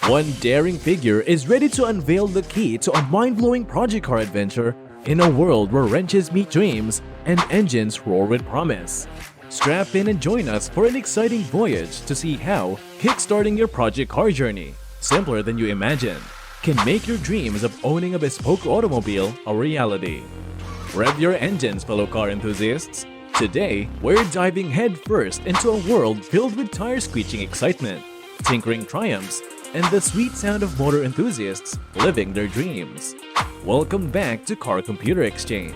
One daring figure is ready to unveil the key to a mind-blowing project car adventure in a world where wrenches meet dreams and engines roar with promise. Strap in and join us for an exciting voyage to see how kickstarting your project car journey, simpler than you imagined, can make your dreams of owning a bespoke automobile a reality. Rev your engines, fellow car enthusiasts! Today, we're diving headfirst into a world filled with tire-squeeching excitement, tinkering triumphs, and the sweet sound of motor enthusiasts living their dreams. Welcome back to Car Computer Exchange.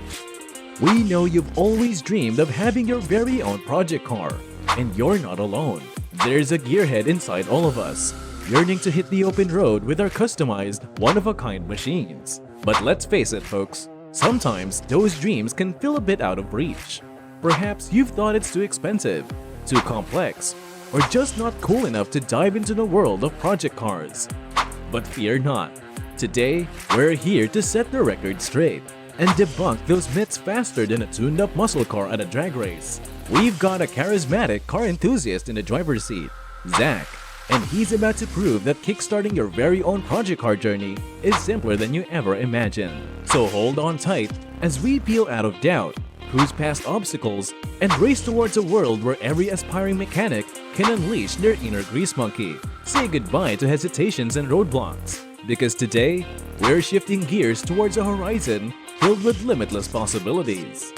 We know you've always dreamed of having your very own project car, and you're not alone. There's a gearhead inside all of us, yearning to hit the open road with our customized, one-of-a-kind machines. But let's face it, folks, sometimes those dreams can feel a bit out of reach. Perhaps you've thought it's too expensive, too complex, or just not cool enough to dive into the world of project cars. But fear not. Today, we're here to set the record straight and debunk those myths faster than a tuned-up muscle car at a drag race. We've got a charismatic car enthusiast in the driver's seat, Zach, and he's about to prove that kickstarting your very own project car journey is simpler than you ever imagined. So hold on tight as we peel out of doubt, cruise past obstacles, and race towards a world where every aspiring mechanic can unleash their inner grease monkey. Say goodbye to hesitations and roadblocks, because today, we're shifting gears towards a horizon filled with limitless possibilities.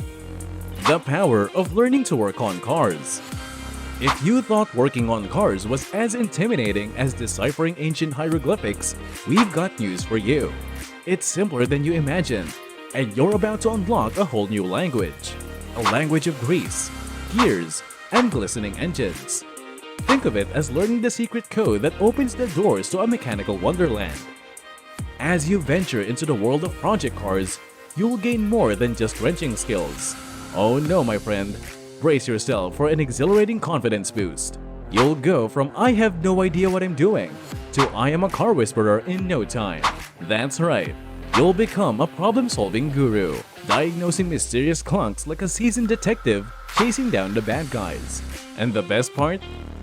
The power of learning to work on cars. If you thought working on cars was as intimidating as deciphering ancient hieroglyphics, we've got news for you. It's simpler than you imagined, and you're about to unlock a whole new language. A language of grease, gears, and glistening engines. Think of it as learning the secret code that opens the doors to a mechanical wonderland. As you venture into the world of project cars, you'll gain more than just wrenching skills. Oh no, my friend. Brace yourself for an exhilarating confidence boost. You'll go from "I have no idea what I'm doing" to "I am a car whisperer" in no time. That's right. You'll become a problem-solving guru, diagnosing mysterious clunks like a seasoned detective chasing down the bad guys. And the best part?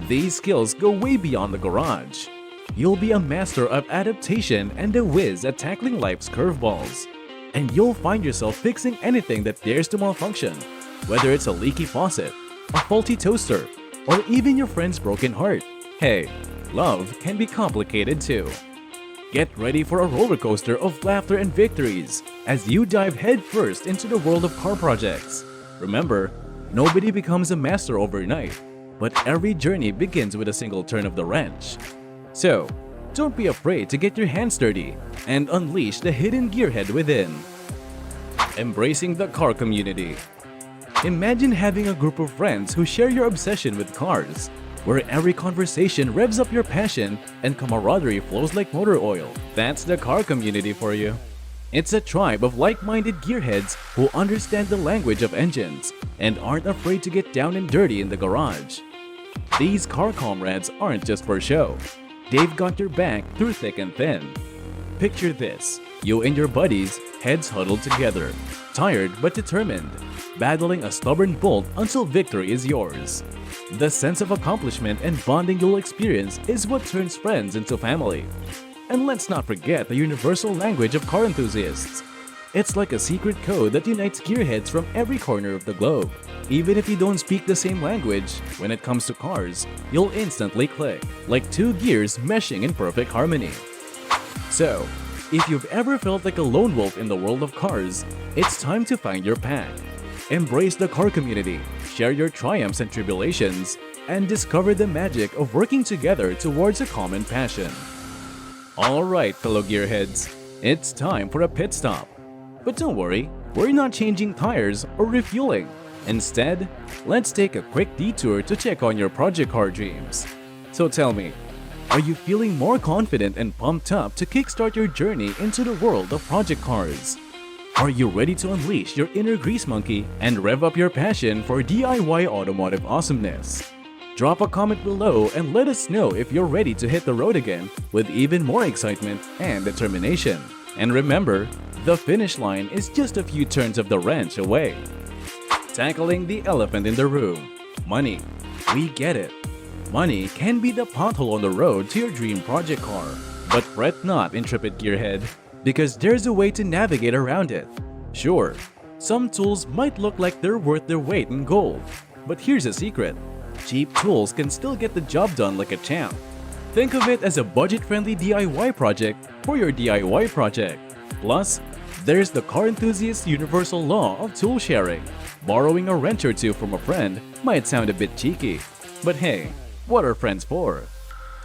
These skills go way beyond the garage. You'll be a master of adaptation and a whiz at tackling life's curveballs. And you'll find yourself fixing anything that dares to malfunction, whether it's a leaky faucet, a faulty toaster, or even your friend's broken heart. Hey, love can be complicated too. Get ready for a roller coaster of laughter and victories as you dive headfirst into the world of car projects. Remember, nobody becomes a master overnight, but every journey begins with a single turn of the wrench. So, don't be afraid to get your hands dirty and unleash the hidden gearhead within. Embracing the car community. Imagine having a group of friends who share your obsession with cars, where every conversation revs up your passion and camaraderie flows like motor oil. That's the car community for you. It's a tribe of like-minded gearheads who understand the language of engines and aren't afraid to get down and dirty in the garage. These car comrades aren't just for show. They've got your back through thick and thin. Picture this, you and your buddies, heads huddled together, tired but determined, battling a stubborn bolt until victory is yours. The sense of accomplishment and bonding you'll experience is what turns friends into family. And let's not forget the universal language of car enthusiasts. It's like a secret code that unites gearheads from every corner of the globe. Even if you don't speak the same language, when it comes to cars, you'll instantly click, like two gears meshing in perfect harmony. So, if you've ever felt like a lone wolf in the world of cars, it's time to find your pack. Embrace the car community, share your triumphs and tribulations, and discover the magic of working together towards a common passion. Alright, fellow gearheads, it's time for a pit stop. But don't worry, we're not changing tires or refueling. Instead, let's take a quick detour to check on your project car dreams. So tell me, are you feeling more confident and pumped up to kickstart your journey into the world of project cars? Are you ready to unleash your inner grease monkey and rev up your passion for DIY automotive awesomeness? Drop a comment below and let us know if you're ready to hit the road again with even more excitement and determination. And remember, the finish line is just a few turns of the wrench away. Tackling the elephant in the room. Money. We get it. Money can be the pothole on the road to your dream project car. But fret not, intrepid gearhead, because there's a way to navigate around it. Sure, some tools might look like they're worth their weight in gold, but here's a secret. Cheap tools can still get the job done like a champ. Think of it as a budget-friendly DIY project for your DIY project. Plus, there's the car enthusiast's universal law of tool sharing. Borrowing a wrench or two from a friend might sound a bit cheeky, but hey, what are friends for?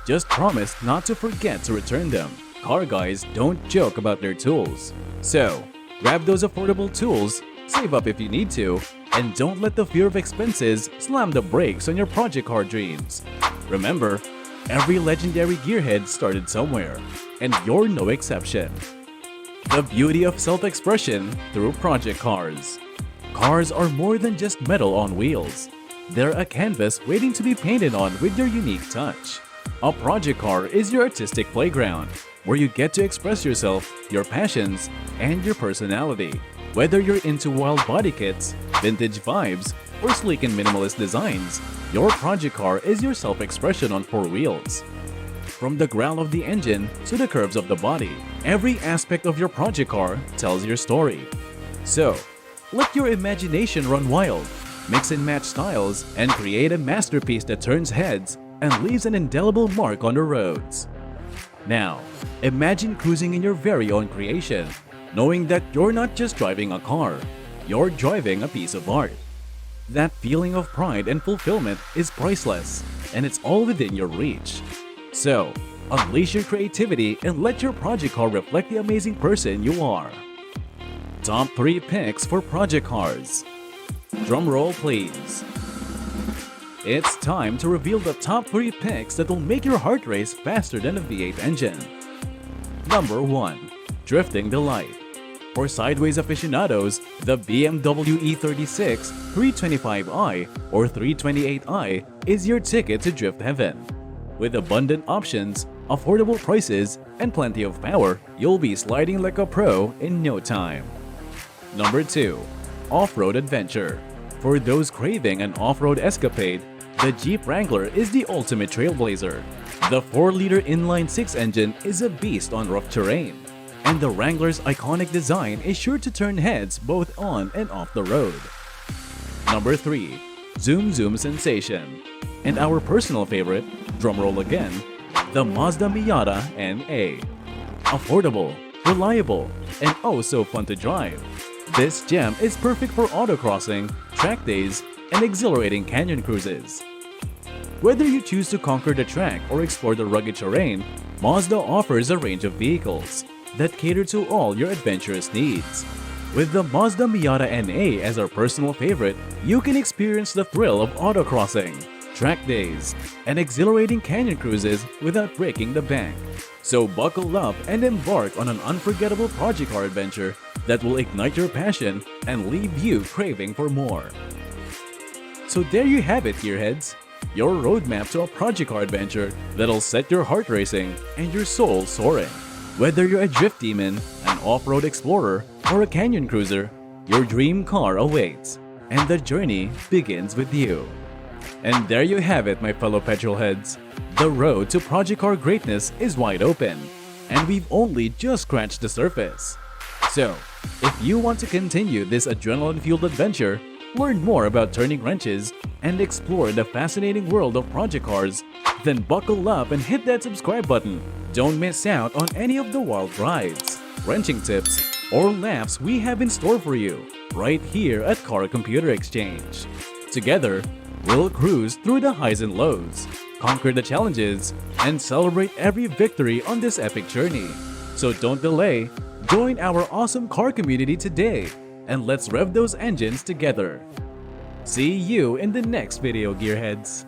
Just promise not to forget to return them. Car guys don't joke about their tools. So, grab those affordable tools, save up if you need to, and don't let the fear of expenses slam the brakes on your project car dreams. Remember, every legendary gearhead started somewhere, and you're no exception. The beauty of self-expression through project cars. Cars are more than just metal on wheels. They're a canvas waiting to be painted on with your unique touch. A project car is your artistic playground, where you get to express yourself, your passions, and your personality. Whether you're into wild body kits, vintage vibes, or sleek and minimalist designs, your project car is your self-expression on four wheels. From the growl of the engine to the curves of the body, every aspect of your project car tells your story. So, let your imagination run wild, mix and match styles, and create a masterpiece that turns heads and leaves an indelible mark on the roads. Now, imagine cruising in your very own creation, knowing that you're not just driving a car, you're driving a piece of art. That feeling of pride and fulfillment is priceless, and it's all within your reach. So, unleash your creativity and let your project car reflect the amazing person you are. Top 3 picks for project cars. Drumroll please. It's time to reveal the top 3 picks that will make your heart race faster than a V8 engine. Number 1. Drifting Delight. For sideways aficionados, the BMW E36, 325i, or 328i is your ticket to drift heaven. With abundant options, affordable prices, and plenty of power, you'll be sliding like a pro in no time. Number 2. Off-road Adventure. For those craving an off-road escapade, the Jeep Wrangler is the ultimate trailblazer. The 4-liter inline-6 engine is a beast on rough terrain, and the Wrangler's iconic design is sure to turn heads both on and off the road. Number 3. Zoom Zoom Sensation. And our personal favorite, drumroll again, the Mazda Miata NA. Affordable, reliable, and oh so fun to drive. This gem is perfect for autocrossing, track days, and exhilarating canyon cruises. Whether you choose to conquer the track or explore the rugged terrain, Mazda offers a range of vehicles that cater to all your adventurous needs. With the Mazda Miata NA as our personal favorite, you can experience the thrill of autocrossing, track days, and exhilarating canyon cruises without breaking the bank. So buckle up and embark on an unforgettable project car adventure that will ignite your passion and leave you craving for more. So there you have it, gearheads, your roadmap to a project car adventure that'll set your heart racing and your soul soaring. Whether you're a drift demon, an off-road explorer, or a canyon cruiser, your dream car awaits, and the journey begins with you. And there you have it, my fellow petrolheads. The road to project car greatness is wide open, and we've only just scratched the surface. So, if you want to continue this adrenaline-fueled adventure, learn more about turning wrenches, and explore the fascinating world of project cars, then buckle up and hit that subscribe button. Don't miss out on any of the wild rides, wrenching tips, or laughs we have in store for you right here at Car Computer Exchange. Together, we'll cruise through the highs and lows, conquer the challenges, and celebrate every victory on this epic journey. So don't delay, join our awesome car community today, and let's rev those engines together. See you in the next video, gearheads.